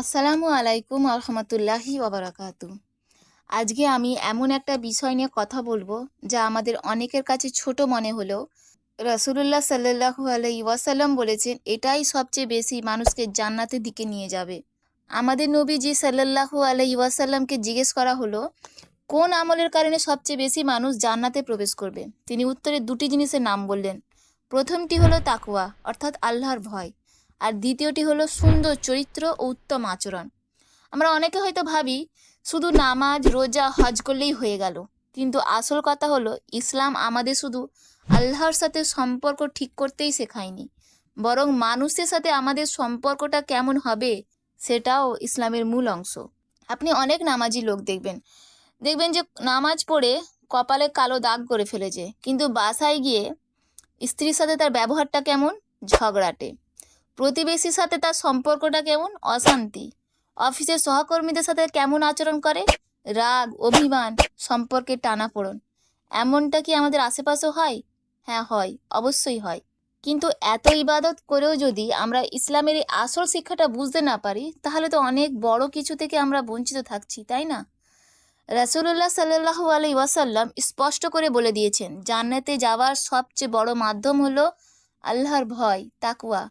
আসসালামু আলাইকুম রহমতুল্লাহি ওবরাকাতু। আজকে আমি এমন একটা বিষয় নিয়ে কথা বলবো যা আমাদের অনেকের কাছে ছোট মনে হলেও রাসূলুল্লাহ সাল্লাল্লাহু আলাইহি ওয়াসাল্লাম বলেছেন এটাই সবচেয়ে বেশি মানুষকে জান্নাতের দিকে নিয়ে যাবে। আমাদের নবীজি সাল্লাল্লাহু আলাইহি ওয়াসাল্লামকে জিজ্ঞেস করা হলো, কোন আমলের কারণে সবচেয়ে বেশি মানুষ জান্নাতে প্রবেশ করবে? তিনি উত্তরে দুটি জিনিসের নাম বললেন। প্রথমটি হলো তাকওয়া, অর্থাৎ আল্লাহর ভয়, আর দ্বিতীয়টি হলো সুন্দর চরিত্র ও উত্তম আচরণ। আমরা অনেকে হয়তো ভাবি শুধু নামাজ রোজা হজ করলেই হয়ে গেল, কিন্তু আসল কথা হলো ইসলাম আমাদের শুধু আল্লাহর সাথে সম্পর্ক ঠিক করতেই শেখায়নি, বরং মানুষের সাথে আমাদের সম্পর্কটা কেমন হবে সেটাও ইসলামের মূল অংশ। আপনি অনেক নামাজি লোক দেখবেন দেখবেন যে নামাজ পড়ে কপালে কালো দাগ করে ফেলেছে, কিন্তু বাসায় গিয়ে স্ত্রীর সাথে তার ব্যবহারটা কেমন? ঝগড়াটে। প্রতিবেশীর সাথে তার সম্পর্কটা কেমন? অশান্তি। অফিসের সহকর্মীদের সাথে কেমন আচরণ করে? রাগ, অভিমান, সম্পর্কে টানাপোড়েন। এমনটা কি আমাদের আশেপাশে হয়? হ্যাঁ হয়, অবশ্যই হয়। কিন্তু এত ইবাদত করেও যদি আমরা ইসলামের এই আসল শিক্ষাটা বুঝতে না পারি, তাহলে তো অনেক বড় কিছু থেকে আমরা বঞ্চিত থাকছি, তাই না? রাসূলুল্লাহ সাল্লাল্লাহু আলাইহি ওয়াসাল্লাম স্পষ্ট করে বলে দিয়েছেন, জান্নাতে যাওয়ার সবচেয়ে বড় মাধ্যম হলো আল্লাহর ভয়, তাকওয়া,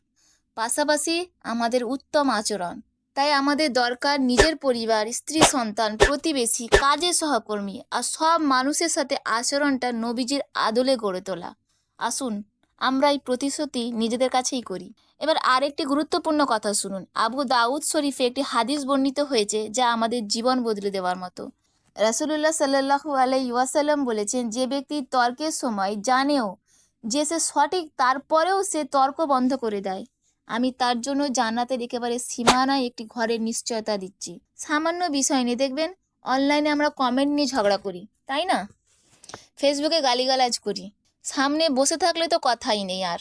পাশাপাশি আমাদের উত্তম আচরণ। তাই আমাদের দরকার নিজের পরিবার, স্ত্রী, সন্তান, প্রতিবেশী, কাজের সহকর্মী আর সব মানুষের সাথে আচরণটা নবীজির আদলে গড়ে তোলা। আসুন আমরা এই প্রতিশ্রুতি নিজেদের কাছেই করি। এবার আরেকটি গুরুত্বপূর্ণ কথা শুনুন। আবু দাউদ শরীফে একটি হাদিস বর্ণিত হয়েছে যা আমাদের জীবন বদলে দেওয়ার মতো। রাসূলুল্লাহ সাল্লাল্লাহু আলাইহি ওয়াসাল্লাম বলেছেন, যে ব্যক্তি তর্কের সময় জানেও যে সে সঠিক, তারপরেও সে তর্ক বন্ধ করে দেয়, আমি তার জন্য জান্নাতের একেবারে সীমানায় একটি ঘরের নিশ্চয়তা দিচ্ছি। সামান্য বিষয় নিয়ে দেখবেন অনলাইনে আমরা কমেন্ট নিয়ে ঝগড়া করি, তাই না? ফেসবুকে গালিগালাজ করি, সামনে বসে থাকলে তো কথাই নেই আর।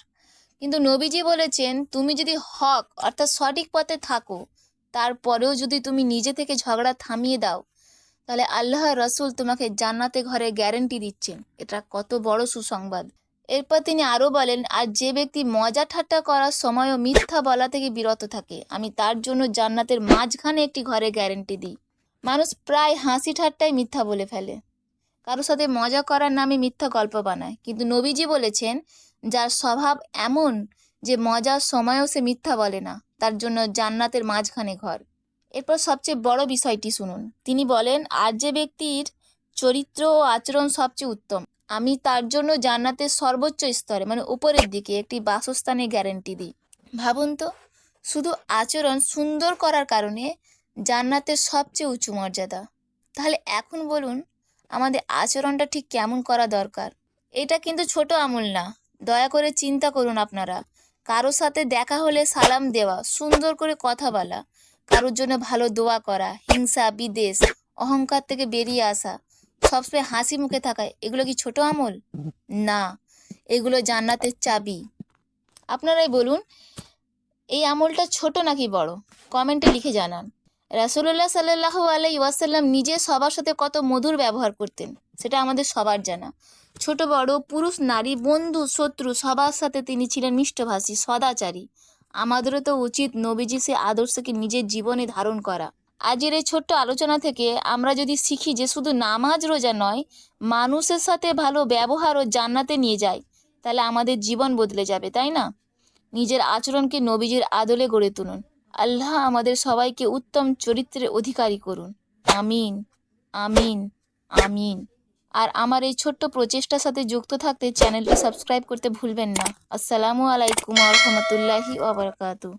কিন্তু নবীজি বলেছেন, তুমি যদি হক অর্থাৎ সঠিক পথে থাকো, তারপরেও যদি তুমি নিজে থেকে ঝগড়া থামিয়ে দাও, তাহলে আল্লাহ রসুল তোমাকে জান্নাতে ঘরে গ্যারেন্টি দিচ্ছেন। এটা কত বড় সুসংবাদ। এরপর তিনি আরও বলেন, আর যে ব্যক্তি মজা ঠাট্টা করার সময়ও মিথ্যা বলা থেকে বিরত থাকে, আমি তার জন্য জান্নাতের মাঝখানে একটি ঘরে গ্যারেন্টি দিই। মানুষ প্রায় হাসি ঠাট্টায় মিথ্যা বলে ফেলে, কারোর সাথে মজা করার নামে মিথ্যা গল্প বানায়, কিন্তু নবীজি বলেছেন, যার স্বভাব এমন যে মজার সময়ও সে মিথ্যা বলে না, তার জন্য জান্নাতের মাঝখানে ঘর। এরপর সবচেয়ে বড় বিষয়টি শুনুন। তিনি বলেন, আর যে ব্যক্তির চরিত্র ও আচরণ সবচেয়ে উত্তম, আমি তার জন্য জান্নাতের সর্বোচ্চ স্তরে মানে উপরের দিকে একটি বাসস্থানের গ্যারেন্টি দিই। ভাবুন তো, শুধু আচরণ সুন্দর করার কারণে জান্নাতের সবচেয়ে উঁচু মর্যাদা। তাহলে এখন বলুন আমাদের আচরণটা ঠিক কেমন করা দরকার? এটা কিন্তু ছোট আমল না, দয়া করে চিন্তা করুন আপনারা। কারোর সাথে দেখা হলে সালাম দেওয়া, সুন্দর করে কথা বলা, কারোর জন্য ভালো দোয়া করা, হিংসা বিদ্বেষ অহংকার থেকে বেরিয়ে আসা, সবসময় হাসি মুখে থাকা, এগুলো কি ছোট আমল? না, এগুলো জান্নাতের চাবি। আপনারাই বলুন, এই আমলটা ছোট নাকি বড়? কমেন্টে লিখে জানান। রাসূলুল্লাহ সাল্লাল্লাহু আলাইহি ওয়াসাল্লাম নিজে সবার সাথে কত মধুর ব্যবহার করতেন, সেটা আমাদের সবার জানা। ছোট বড়, পুরুষ নারী, বন্ধু শত্রু, সবার সাথে তিনি ছিলেন মিষ্টভাষী, সদাচারী। আমাদেরও তো উচিত নবীজি সে আদর্শকে নিজের জীবনে ধারণ করা। আজের এই ছোট্ট আলোচনা থেকে আমরা যদি শিখি যে শুধু নামাজ রোজা নয়, মানুষের সাথে ভালো ব্যবহার ও জান্নাতে নিয়ে যায়, তাহলে আমাদের জীবন বদলে যাবে, তাই না? নিজের আচরণকে নবীজির আদলে গড়ে তুলুন। আল্লাহ আমাদের সবাইকে উত্তম চরিত্রের অধিকারী করুন। আমিন, আমিন, আমিন। আর আমার এই ছোট্ট প্রচেষ্টার সাথে যুক্ত থাকতে চ্যানেলটি সাবস্ক্রাইব করতে ভুলবেন না। আসসালামু আলাইকুম ওয়া রাহমাতুল্লাহি ওয়া বারাকাতুহু।